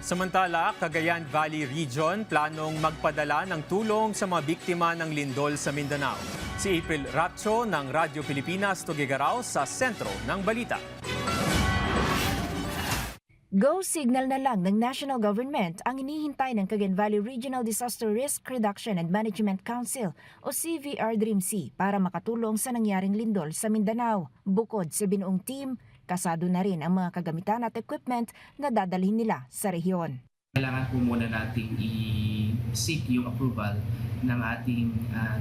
Samantala, Cagayan Valley Region planong magpadala ng tulong sa mga biktima ng lindol sa Mindanao. Si April Ratcho ng Radyo Pilipinas Tugigaraw sa sentro ng balita. Go signal na lang ng national government ang inihintay ng Cagayan Valley Regional Disaster Risk Reduction and Management Council o CVR-DRIMC para makatulong sa nangyaring lindol sa Mindanao. Bukod sa binuong team, kasado na rin ang mga kagamitan at equipment na dadalhin nila sa rehiyon. Kailangan po muna nating i-seek yung approval ng ating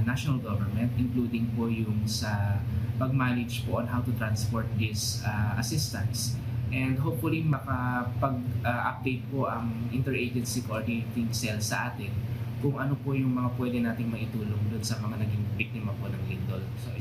national government, including po yung sa pag-manage po on how to transport this assistance. And hopefully makapag-update po ang Interagency Coordinating Cell sa atin kung ano po yung mga pwede nating maitulong doon sa mga naging biktima po ng lindol. So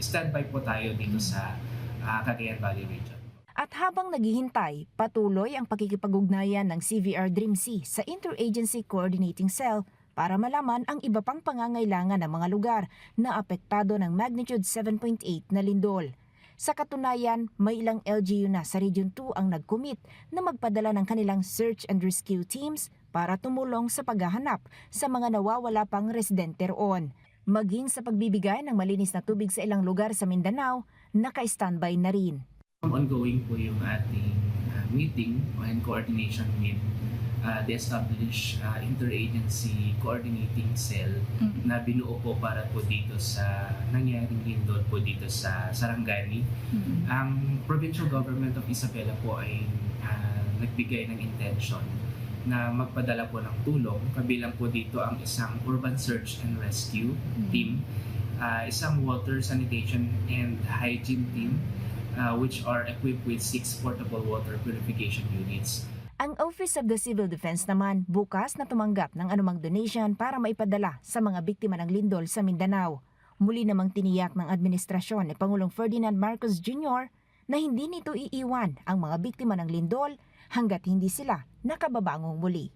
standby po tayo dito sa Cagayan Valley Region. At habang naghihintay, patuloy ang pakikipag-ugnayan ng CVR-DRIMC sa Interagency Coordinating Cell para malaman ang iba pang pangangailangan ng mga lugar na apektado ng magnitude 7.8 na lindol. Sa katunayan, may ilang LGU na sa Region 2 ang nag-commit na magpadala ng kanilang search and rescue teams para tumulong sa paghahanap sa mga nawawala pang residente roon. Maging sa pagbibigay ng malinis na tubig sa ilang lugar sa Mindanao, naka-standby na rin. Ongoing po yung ating meeting and coordination with the established Interagency Coordinating Cell na binuo po para po dito sa nangyaring lindol po dito sa Sarangani. Ang provincial government of Isabela po ay nagbigay ng intention na magpadala po ng tulong. Kabilang po dito ang isang urban search and rescue team, isang water sanitation and hygiene team, which are equipped with 6 portable water purification units. Ang Office of the Civil Defense naman bukas na tumanggap ng anumang donation para maipadala sa mga biktima ng lindol sa Mindanao. Muli namang tiniyak ng administrasyon ni Pangulong Ferdinand Marcos Jr. na hindi nito iiwan ang mga biktima ng lindol hanggat hindi sila nakababangong muli.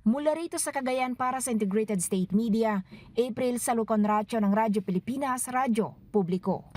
Mula rito sa Cagayan para sa Integrated State Media, April Salucon Ratcho ng Radyo Pilipinas, Radyo Publiko.